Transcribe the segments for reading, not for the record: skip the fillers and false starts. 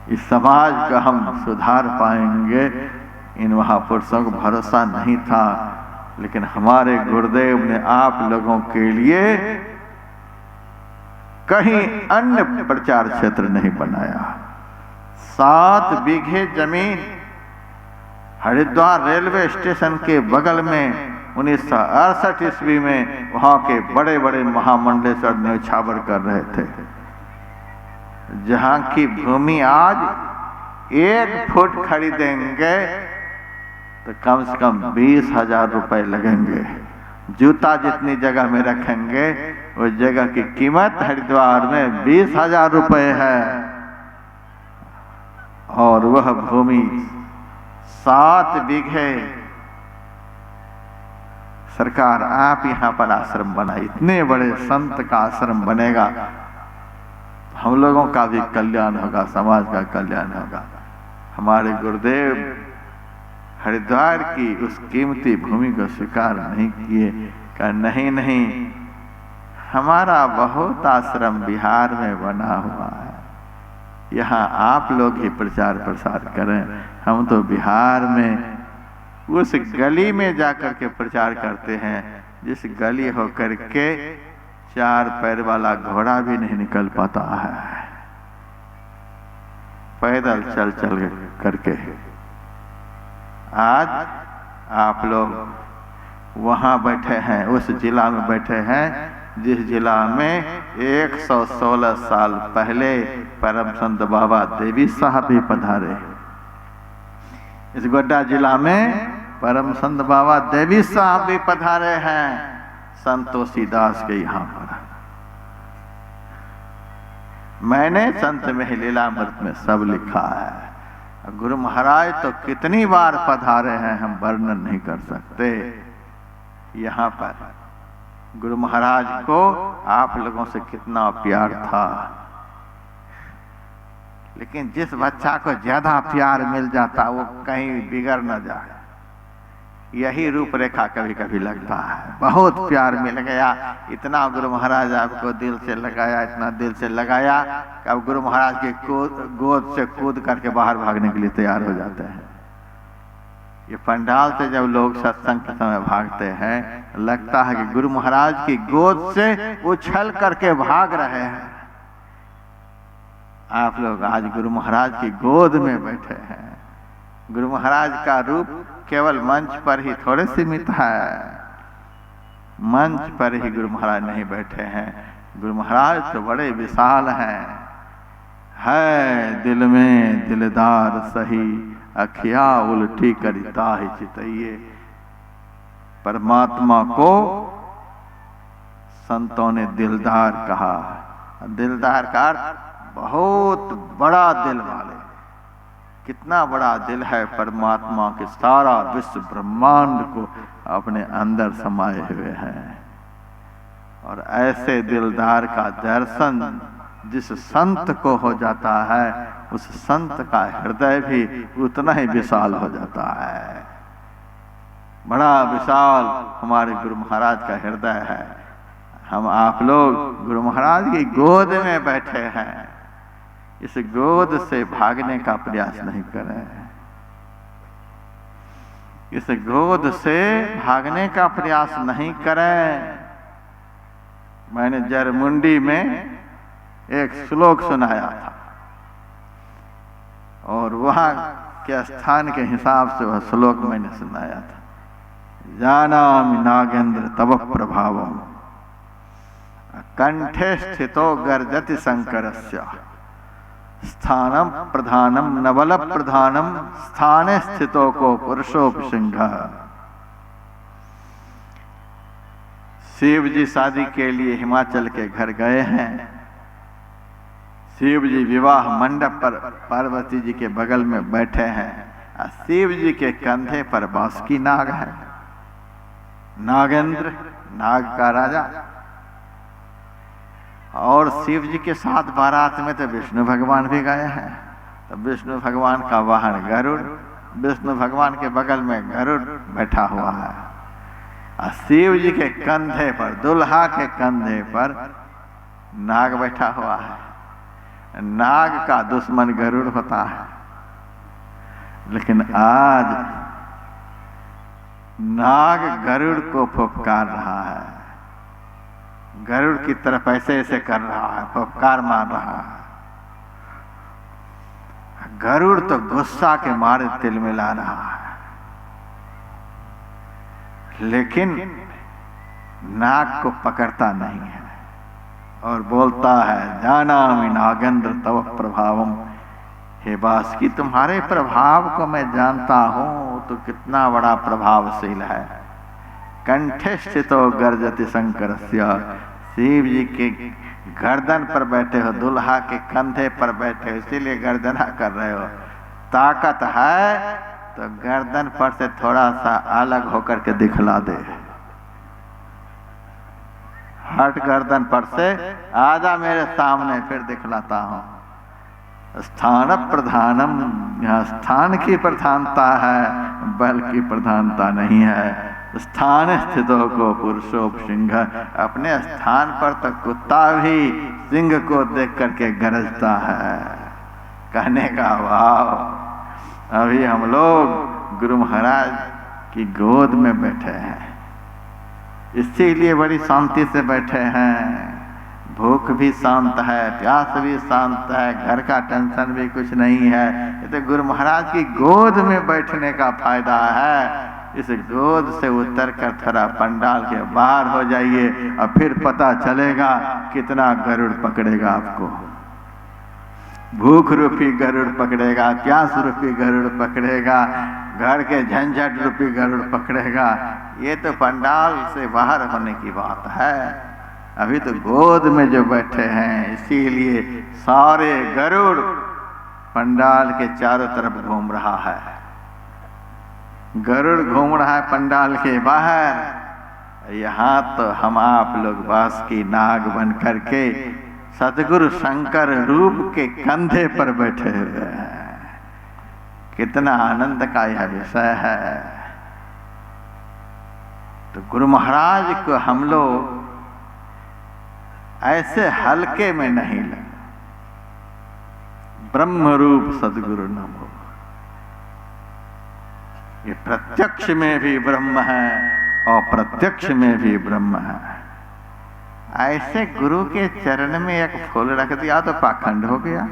इस समाज का हम सुधार पाएंगे, इन महापुरुषों को भरोसा नहीं था। लेकिन हमारे गुरुदेव ने आप लोगों के लिए कहीं अन्य प्रचार क्षेत्र नहीं बनाया। 7 बीघे जमीन हरिद्वार रेलवे स्टेशन के बगल में 1968 ईस्वी में वहां के बड़े बड़े महामंडलेश्वर न्यौछावर कर रहे थे, जहां की भूमि आज 1 फुट खरीदेंगे तो कम से कम 20,000 रुपए लगेंगे। जूता जितनी जगह में रखेंगे उस जगह की कीमत हरिद्वार में 20,000 रुपए है। और वह भूमि 7 बीघे सरकार आप यहां पर आश्रम बनाई। इतने बड़े संत का आश्रम बनेगा, हम लोगों का भी कल्याण होगा, समाज का कल्याण होगा। हमारे गुरुदेव हरिद्वार की उस कीमती भूमि को स्वीकार नहीं किए। कहा नहीं नहीं, हमारा बहुत आश्रम बिहार में बना हुआ है, यहाँ आप लोग ही प्रचार प्रसार करें। हम तो बिहार में उस गली में जाकर के प्रचार करते हैं जिस गली होकर के 4 पैर वाला घोड़ा भी नहीं निकल पाता है, पैदल चल चल करके। आज आप लोग वहां बैठे हैं, उस जिला में बैठे हैं जिस जिला में 116 साल पहले परम संत बाबा देवी साहब भी पधारे। इस गोड्डा जिला में परम संत बाबा देवी साहब भी पधारे हैं, संतोषी दास के यहाँ पर। मैंने संत में लीलामृत में सब लिखा है। गुरु महाराज तो कितनी बार पधारे हैं हम वर्णन नहीं कर सकते। यहाँ पर गुरु महाराज को आप लोगों से कितना प्यार था, लेकिन जिस बच्चा को ज्यादा प्यार मिल जाता वो कहीं बिगड़ न जाए, यही रूपरेखा कभी कभी लगता है। बहुत प्यार मिल गया, इतना गुरु महाराज आपको दिल से लगाया, इतना दिल से लगाया कि अब गुरु महाराज के गोद से कूद करके बाहर भागने के लिए तैयार हो जाते हैं। ये पंडाल से जब लोग सत्संग के समय भागते हैं, लगता है कि गुरु महाराज की गोद से उछल करके भाग रहे हैं। आप लोग आज गुरु महाराज की गोद में बैठे हैं। गुरु महाराज का रूप केवल मंच पर ही थोड़े सीमित है, मंच पर ही गुरु महाराज नहीं बैठे हैं। गुरु महाराज तो बड़े विशाल हैं। है दिल में दिलदार सही, अखिया उल्टी करिता ही चितइये। परमात्मा को संतों ने दिलदार कहा। दिलदार का अर्थ बहुत बड़ा दिल वाले। कितना बड़ा दिल है परमात्मा के, सारा विश्व ब्रह्मांड को अपने अंदर समाये हुए हैं। और ऐसे दिलदार का दर्शन जिस संत को हो जाता है, उस संत का हृदय भी उतना ही विशाल हो जाता है। बड़ा विशाल हमारे गुरु महाराज का हृदय है। हम आप लोग गुरु महाराज की गोद में बैठे हैं, इस गोद से भागने का प्रयास नहीं करें। इस गोद से भागने का प्रयास नहीं करें। मैंने जरमुंडी में एक श्लोक सुनाया था और वहां के स्थान के हिसाब से वह श्लोक मैंने सुनाया था। जानामि नागेंद्र तव प्रभावम कंठे स्थितो गर्जति शंकरस्य स्थानम प्रधानम नवल प्रधानम स्थाने स्थितो को पुरुषोपसिंह। शिव जी शादी के लिए हिमाचल के घर गए हैं। शिव जी विवाह मंडप पर पार्वती जी के बगल में बैठे हैं। शिव जी के कंधे पर बांसुकी नाग है। नागेंद्र नाग का राजा। और शिव जी के साथ बारात में तो विष्णु भगवान भी गए हैं। तो विष्णु भगवान का वाहन गरुड़, विष्णु भगवान के बगल में गरुड़ बैठा हुआ है। और शिव जी के कंधे पर, दुल्हा के कंधे पर नाग बैठा हुआ है। नाग का दुश्मन गरुड़ होता है, लेकिन आज नाग गरुड़ को फुफकार रहा है, गरुड़ की तरफ ऐसे ऐसे कर रहा है, फुफकार मार रहा है। गरुड़ तो गुस्सा के मारे तिलमिला रहा है, लेकिन नाग को पकड़ता नहीं है और बोलता है, जानामि नागेंद्र तव प्रभावम। हे बासुकी, तुम्हारे प्रभाव को मैं जानता हूं, तो कितना बड़ा प्रभावशील है। कंठे स्थितो गर्जति शंकरस्य, शिव जी के गर्दन पर बैठे हो, दुल्हा के कंधे पर बैठे हो, इसीलिए गर्दना कर रहे हो। ताकत है तो गर्दन पर से थोड़ा सा अलग होकर के दिखला दे, हट गर्दन पर से आजा मेरे सामने, फिर दिखलाता हूं। स्थान प्रधानम, यहाँ स्थान की प्रधानता है, बल की प्रधानता नहीं है। स्थान स्थितों को पुरुषों सिंह, अपने स्थान पर तो कुत्ता भी सिंह को देख करके गरजता है। कहने का भाव, अभी हम लोग गुरु महाराज की गोद में बैठे हैं, इसीलिए बड़ी शांति से बैठे हैं। भूख भी शांत है, प्यास भी शांत है, घर का टेंशन भी कुछ नहीं है। ये तो गुरु महाराज की गोद में बैठने का फायदा है। इस गोद से उतर कर थोड़ा पंडाल के बाहर हो जाइए और फिर पता चलेगा कितना गरुड़ पकड़ेगा आपको। भूख रूपी गरुड़ पकड़ेगा, प्यास रूपी गरुड़ पकड़ेगा, घर के झंझट रूपी गरुड़ पकड़ेगा। ये तो पंडाल से बाहर होने की बात है। अभी तो गोद में जो बैठे हैं, इसीलिए सारे गरुड़ पंडाल के चारों तरफ घूम रहा है। गरुड़ घूम रहा है पंडाल के बाहर, यहाँ तो हम आप लोग बासुकी नाग बन करके सतगुरु शंकर रूप के कंधे पर बैठे हुए हैं। कितना आनंद का यह विषय है। तो गुरु महाराज को हम लोग ऐसे हल्के में नहीं लगे। ब्रह्म रूप सदगुरु नमो, ये प्रत्यक्ष में भी ब्रह्म है और प्रत्यक्ष में भी ब्रह्म है। ऐसे गुरु के चरण में एक फूल रख दिया तो पाखंड हो गया,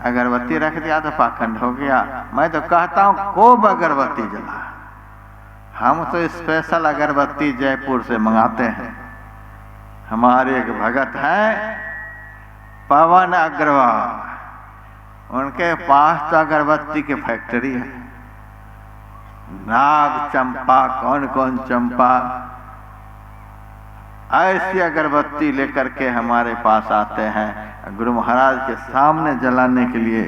अगरबत्ती रख दिया तो पाखंड हो गया। मैं तो कहता हूं खूब अगरबत्ती जला। हम तो स्पेशल अगरबत्ती जयपुर से मंगाते हैं। हमारे एक भगत हैं पवन अग्रवाल, उनके पास तो अगरबत्ती की फैक्ट्री है। नाग चंपा, कौन कौन चंपा, ऐसी अगरबत्ती लेकर के हमारे पास आते हैं। गुरु महाराज के सामने जलाने के लिए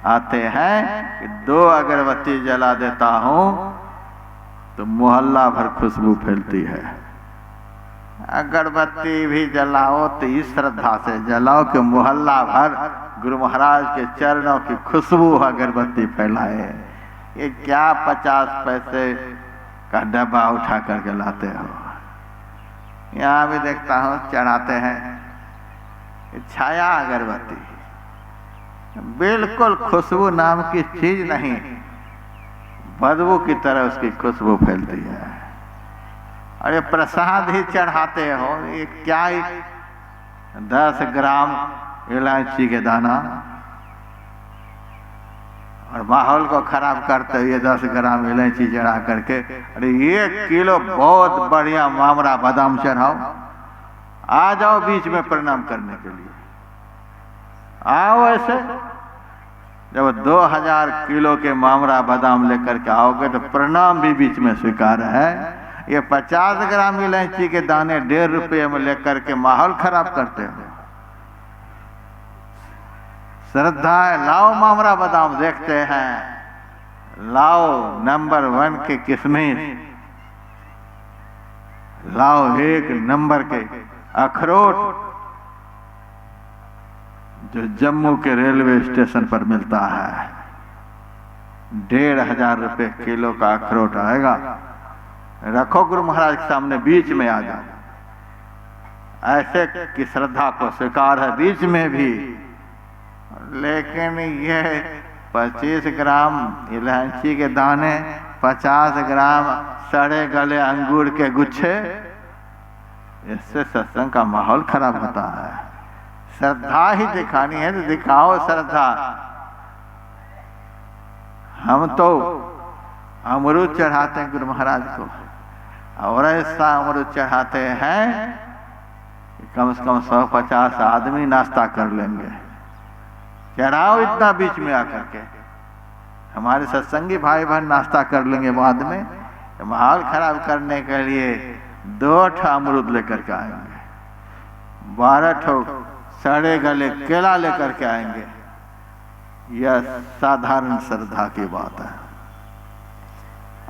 आते हैं कि 2 अगरबत्ती जला देता हूं तो मोहल्ला भर खुशबू फैलती है। अगरबत्ती भी जलाओ तो इस श्रद्धा से जलाओ कि मोहल्ला भर गुरु महाराज के चरणों की खुशबू अगरबत्ती फैलाए। ये क्या 50 पैसे का डब्बा उठा करके लाते हो। यहाँ भी देखता हूँ चढ़ाते हैं छाया अगरबत्ती, बिल्कुल खुशबू नाम की चीज नहीं, बदबू की तरह उसकी खुशबू फैलती है। और ये प्रसाद ही चढ़ाते हो, ये क्या 10 ग्राम इलायची के दाना, और माहौल को खराब करते हुए 10 ग्राम इलायची चढ़ा करके, अरे 1 किलो बहुत बढ़िया मामरा बादाम चढ़ाओ, आ जाओ बीच में प्रणाम करने के लिए। आओ ऐसे, जब 2000 किलो के मामरा बादाम लेकर के आओगे तो प्रणाम भी बीच में स्वीकार है। ये 50 ग्राम इलायची के दाने 1.5 रुपये में लेकर के माहौल खराब करते हो। श्रद्धा है, लाओ मामरा बादाम देखते हैं, लाओ नंबर 1 के किशमिश, लाओ 1 नंबर के अखरोट जो जम्मू के रेलवे स्टेशन पर मिलता है। 1500 रुपये किलो का अखरोट आएगा। रखो गुरु महाराज के सामने, बीच में आ जाओ। ऐसे की श्रद्धा को स्वीकार है बीच में भी। लेकिन यह 25 ग्राम इलायची के दाने, 50 ग्राम सड़े गले अंगूर के गुच्छे, इससे सत्संग का माहौल खराब होता है। श्रद्धा ही दिखानी है तो दिखाओ श्रद्धा। हम तो अमरूद चढ़ाते हैं गुरु महाराज को, और ऐसा अमरूद चढ़ाते हैं कि कम से कम 150 आदमी नाश्ता कर लेंगे। चढ़ाओ इतना बीच में आकर के, हमारे सत्संगी भाई बहन नाश्ता कर लेंगे बाद में। माहौल खराब करने के लिए 2 अमरूद लेकर के आएंगे, 12 सड़े गले केला लेकर के आएंगे। यह साधारण श्रद्धा की बात है।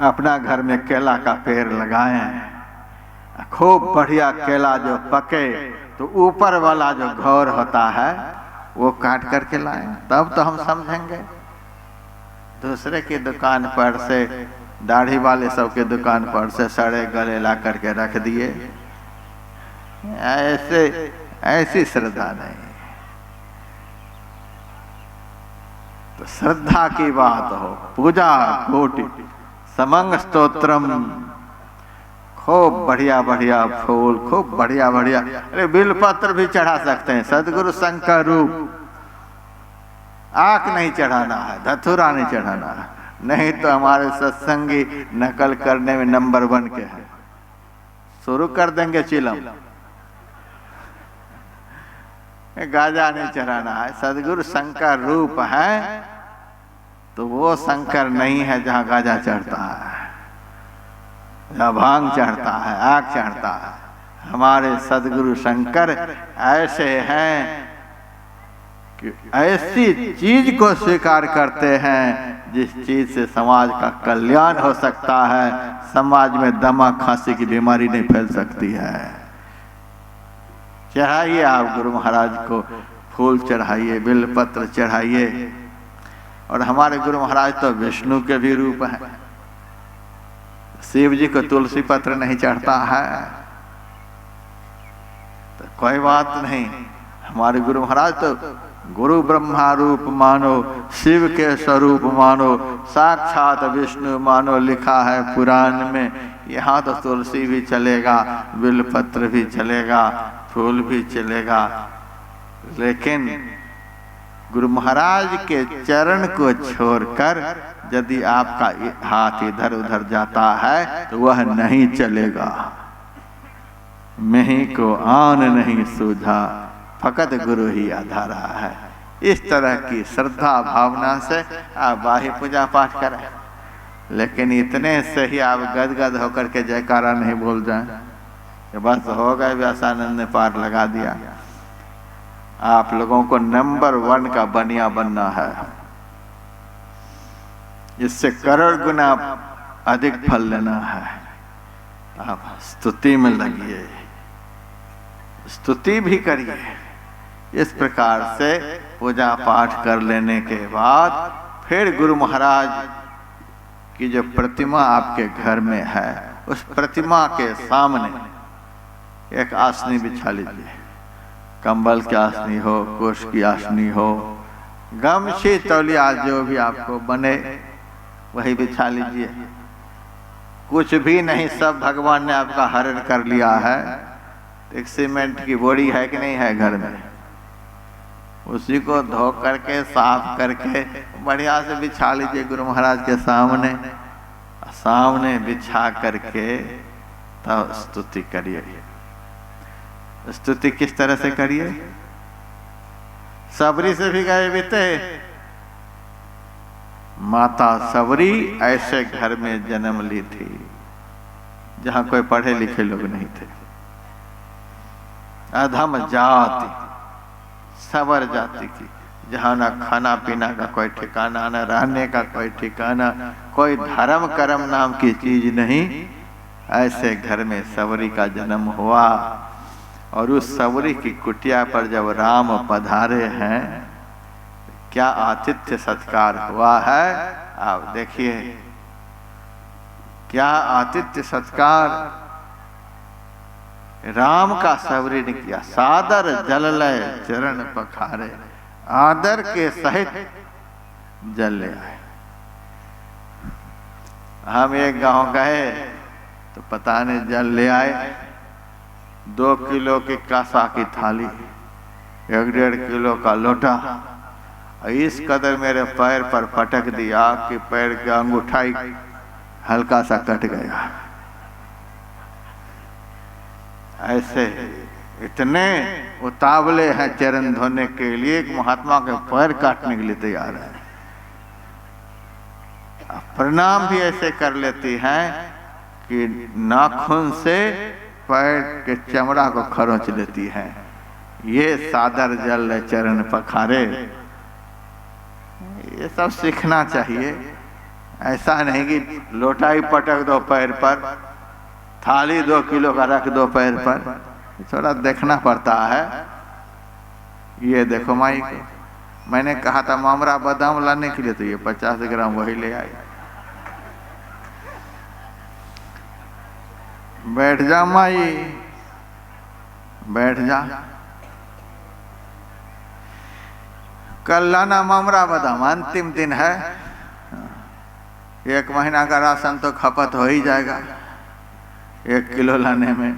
अपना घर में केला का पेड़ लगाएं, खूब बढ़िया केला जो पके तो ऊपर वाला जो घौर होता है वो काट करके लाएं, तब तो हम समझेंगे। दूसरे की दुकान पर से, दाढ़ी वाले सब के दुकान पर से सड़े गले ला करके रख दिए, ऐसी श्रद्धा नहीं। तो श्रद्धा की बात हो, पूजा कोटि समंग स्तोत्रम, खूब बढ़िया बढ़िया फूल, खूब बढ़िया बढ़िया, अरे बिलपत्र भी चढ़ा सकते हैं। सदगुरु शंकर रूप, आंख नहीं चढ़ाना है, धतूरा नहीं चढ़ाना है, नहीं तो हमारे सत्संगी नकल करने में नंबर 1 के हैं। शुरू कर देंगे चिलम, गाजा नहीं चढ़ाना है। सदगुरु शंकर रूप है तो वो शंकर नहीं है जहाँ गाजा चढ़ता है, जहाँ भांग चढ़ता है, आग चढ़ता है। हमारे सदगुरु शंकर ऐसे हैं कि ऐसी चीज को स्वीकार करते हैं जिस चीज से समाज का कल्याण हो सकता है, समाज में दमा खांसी की बीमारी नहीं फैल सकती है। चढ़ाइए आप गुरु महाराज को, फूल चढ़ाइए, बिलपत्र चढ़ाइए। और हमारे गुरु महाराज तो विष्णु के भी रूप हैं। शिव जी को तुलसी पत्र नहीं चढ़ता है तो कोई बात नहीं। हमारे गुरु महाराज तो गुरु ब्रह्मा रूप मानो, शिव के स्वरूप मानो, साक्षात विष्णु मानो, लिखा है पुराण में। यहाँ तो तुलसी भी चलेगा, बिलपत्र भी चलेगा, फूल भी चलेगा। लेकिन गुरु महाराज के चरण को छोड़कर यदि आपका हाथ इधर उधर जाता है तो वह नहीं चलेगा। मैं को आन नहीं सूझा, फकत गुरु ही आधारा है। इस तरह की श्रद्धा भावना से आप बाह्य पूजा पाठ करें, लेकिन इतने से ही आप गदगद होकर के जयकारा नहीं बोल जाएं कि बस हो गए, व्यासानंद ने पार लगा दिया। आप लोगों को नंबर 1 का बनिया बनना है, इससे करोड़ गुना अधिक फल लेना है। आप स्तुति में लगिए, स्तुति भी करिए। इस प्रकार से पूजा पाठ कर लेने के बाद फिर गुरु महाराज की जो प्रतिमा आपके घर में है, उस प्रतिमा के सामने एक आसनी बिछा लीजिए। कंबल की आसनी हो, कुश की आसनी हो, गमछी तौलिया जो भी आपको बने वही बिछा लीजिए। कुछ भी नहीं, सब भगवान ने आपका हरण कर लिया है। एक सीमेंट की बोरी है कि नहीं है घर में, उसी को धो करके साफ करके बढ़िया से बिछा लीजिए गुरु महाराज के सामने। सामने बिछा करके तब स्तुति करिए। स्तुति किस तरह से करिए? सबरी से भी गए बीते। माता सबरी ऐसे घर में जन्म ली थी जहां कोई पढ़े लिखे लोग नहीं थे। अधम जाति, सबर जाति की, जहां ना खाना पीना का कोई ठिकाना, ना रहने का कोई ठिकाना, कोई धर्म कर्म नाम की चीज नहीं। ऐसे घर में सबरी का जन्म हुआ। और उस सबरी की कुटिया पर जब राम पधारे हैं, क्या आतिथ्य सत्कार हुआ है। आप देखिए क्या आतिथ्य सत्कार। राम का सबरीन किया, सादर जल लय चरण पखारे, आदर के सहित जल ले आए। हम एक गांव गए तो पता नहीं जल ले आए, 2 किलो की कांसा की थाली, 1-1.5 किलो का लोटा, इस कदर मेरे पैर पर पटक दिया कि पैर की अंगूठाई हल्का सा कट गया। ऐसे इतने उतावले हैं चरण धोने के लिए कि महात्मा के पैर काटने के लिए तैयार है। प्रणाम भी ऐसे कर लेती हैं कि नाखून से पैर के चमड़ा को खरोंच लेती हैं। ये सादर जल चरण पखारे, ये सब सीखना चाहिए। ऐसा नहीं कि लोटा ही पटक दो पैर पर, थाली 2 किलो का रख दो पैर पर, थोड़ा देखना पड़ता है। ये देखो माई को मैंने कहा था मामरा बादाम लाने के लिए, तो ये 50 ग्राम वही ले आई। बैठ जा माई, बैठ जा, कल लाना मामरा बादाम, अंतिम दिन है, 1 महीना का राशन तो खपत हो ही जाएगा 1 किलो लाने में।